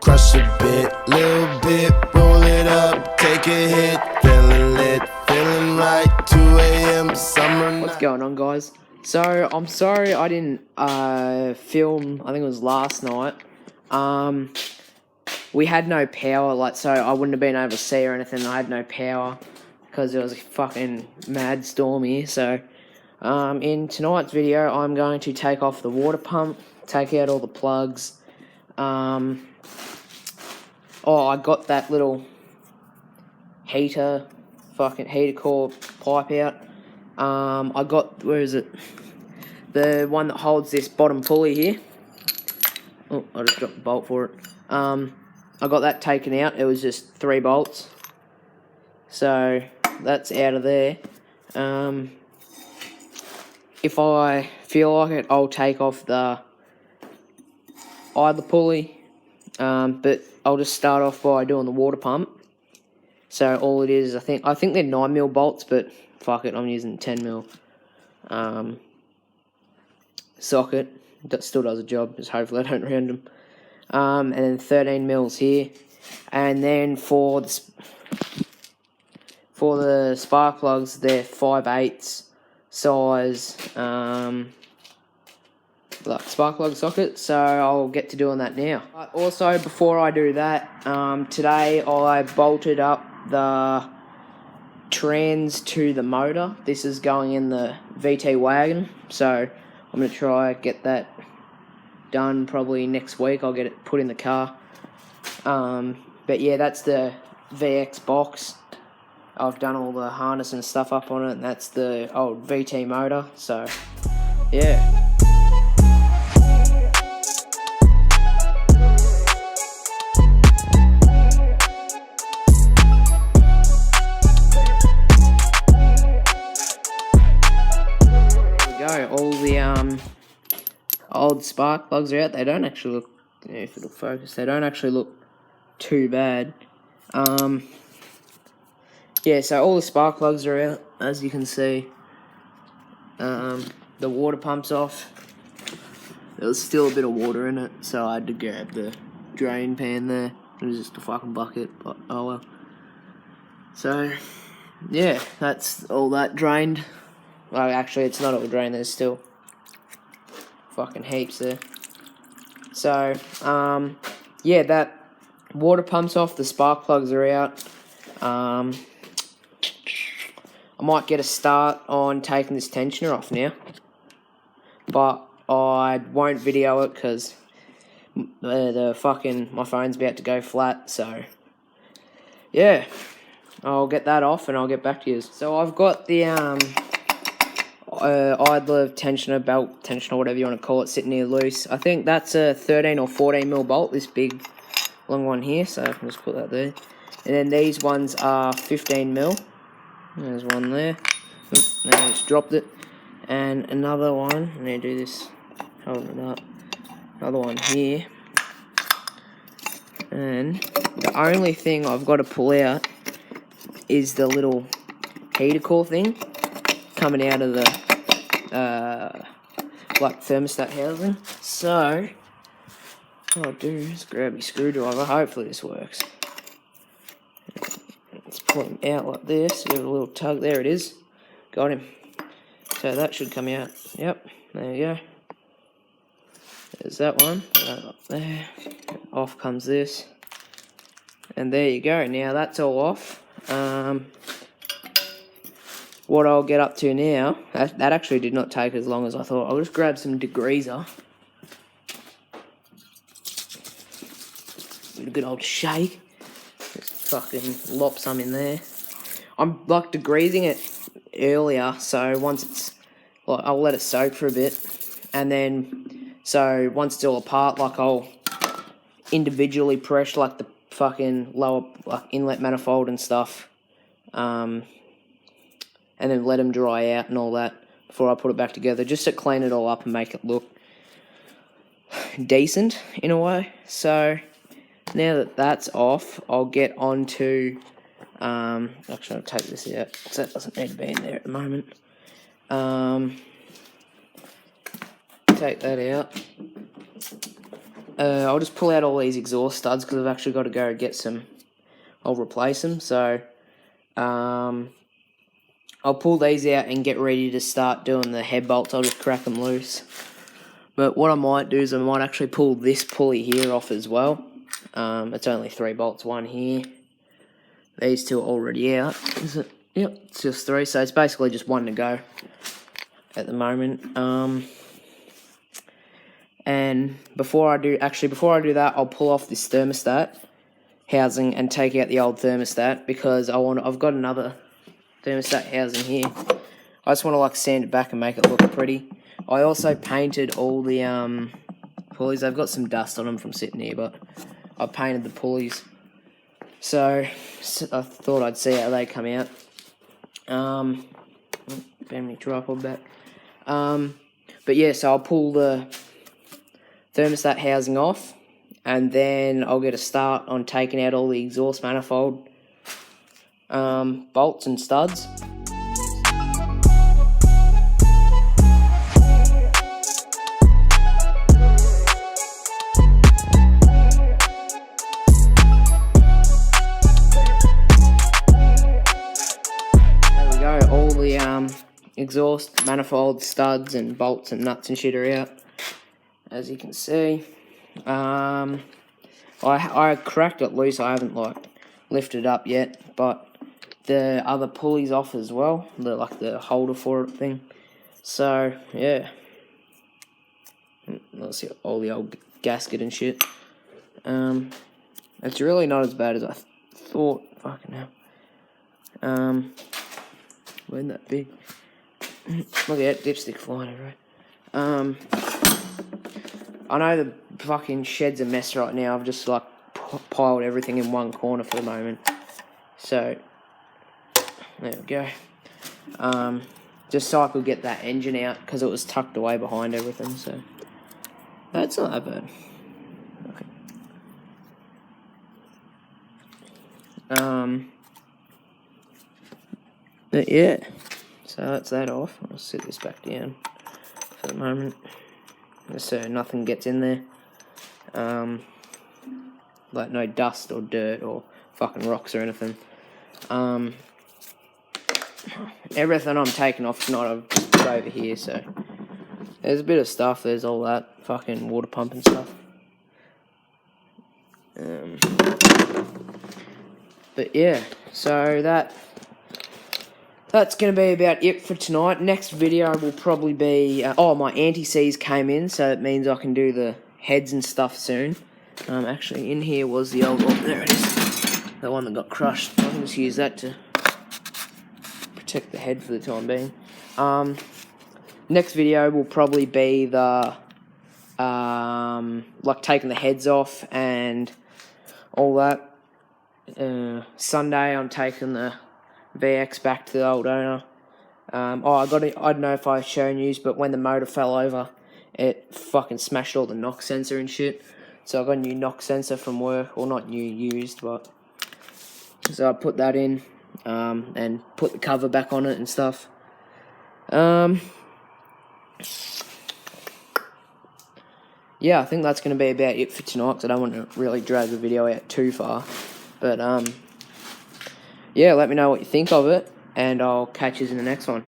crush a bit, little bit, roll it up, take a hit, feeling lit, feeling right, 2 a.m. summer night. What's going on, guys? So I'm sorry I didn't film. I think it was last night. We had no power, so I wouldn't have been able to see or anything. I had no power because it was a fucking mad storm here. So in tonight's video, I'm going to take off the water pump, take out all the plugs. I got that little heater core pipe out. I got, where is it? The one that holds this bottom pulley here. Oh, I just dropped the bolt for it. I got that taken out. It was just 3 bolts. So that's out of there. If I feel like it, I'll take off the idler pulley. But I'll just start off by doing the water pump. So all it is, I think they're 9mm bolts, but fuck it, I'm using 10mm socket. That still does a job, just hopefully I don't round them. And then 13mm here. And then for the spark plugs, they're 5/8 size like spark plug socket, so I'll get to doing that now. But also, before I do that, today I bolted up the trans to the motor. This is going in the VT wagon, so I'm going to try get that done probably next week. I'll get it put in the car. But yeah, that's the VX box. I've done all the harness and stuff up on it, and that's the old VT motor, so yeah. All the old spark plugs are out. They don't actually look, if it'll focus, they don't actually look too bad. Yeah, so all the spark plugs are out, as you can see. The water pump's off. There was still a bit of water in it, so I had to grab the drain pan there. It was just a fucking bucket, but oh well. So, yeah, that's all that drained. Well, actually, it's not all drained. There's still fucking heaps there. So, yeah, that water pump's off. The spark plugs are out. I might get a start on taking this tensioner off now, but I won't video it because my phone's about to go flat. So, yeah, I'll get that off and I'll get back to you. So I've got the idler tensioner, belt tensioner, whatever you want to call it, sitting here loose. I think that's a 13 or 14mm bolt, this big long one here, so I can just put that there. And then these ones are 15mm. There's one there. Oops, now I just dropped it. And another one, I'm going to do this, holding it up. Another one here. And the only thing I've got to pull out is the little heater core thing coming out of the like thermostat housing. So what I'll do is grab my screwdriver. Hopefully this works. Let's pull him out like this. Give it a little tug. There it is. Got him. So that should come out. Yep. There you go. There's that one. Right up there. Off comes this. And there you go. Now that's all off. What I'll get up to now, that actually did not take as long as I thought. I'll just grab some degreaser. Give it a good old shake. Just fucking lop some in there. I'm like degreasing it earlier, so once it's, like, I'll let it soak for a bit. And then, so once it's all apart, like I'll individually press like the fucking lower like inlet manifold and stuff. And then let them dry out and all that before I put it back together, just to clean it all up and make it look decent in a way. So now that that's off, I'll get on to, actually I'll take this out because that doesn't need to be in there at the moment. Take that out. I'll just pull out all these exhaust studs because I've actually got to go get some. I'll replace them. So I'll pull these out and get ready to start doing the head bolts. I'll just crack them loose. But what I might do is I might actually pull this pulley here off as well. It's only 3 bolts, one here. These two are already out. Is it? Yep, it's just 3. So it's basically just one to go at the moment. And before I do that, I'll pull off this thermostat housing and take out the old thermostat because I've got another thermostat housing here. I just want to like sand it back and make it look pretty. I also painted all the pulleys. They've got some dust on them from sitting here, but I painted the pulleys. So I thought I'd see how they come out. Family tripod back. But yeah, so I'll pull the thermostat housing off, and then I'll get a start on taking out all the exhaust manifold bolts and studs. There we go, all the exhaust manifold studs and bolts and nuts and shit are out. As you can see, I cracked it loose. I haven't like lifted it up yet, but the other pulley's off as well. The holder for it thing. So yeah, let's see all the old gasket and shit. It's really not as bad as I thought. Fucking hell. Wasn't that big? Look at that dipstick flying everywhere. I know the fucking shed's a mess right now. I've just like piled everything in one corner for the moment. So there we go. Just so I could get that engine out because it was tucked away behind everything. So that's not that bad. Okay. But yeah, so that's that off. I'll sit this back down for the moment, so nothing gets in there. Like no dust or dirt or fucking rocks or anything. Everything I'm taking off tonight I've just put over here, so there's a bit of stuff. There's all that fucking water pump and stuff. But yeah, so that's going to be about it for tonight. Next video will probably be... my anti-seize came in, so it means I can do the heads and stuff soon. Actually, in here was the old one. There it is. The one that got crushed. I can just use that to protect the head for the time being. Next video will probably be the... like taking the heads off and all that. Sunday, I'm taking the VX back to the old owner. I don't know if I've shown you, but when the motor fell over, it fucking smashed all the knock sensor and shit. So I got a new knock sensor from work, or not new, used, but so I put that in, and put the cover back on it and stuff. Yeah, I think that's going to be about it for tonight, because I don't want to really drag the video out too far. But yeah, let me know what you think of it, and I'll catch you in the next one.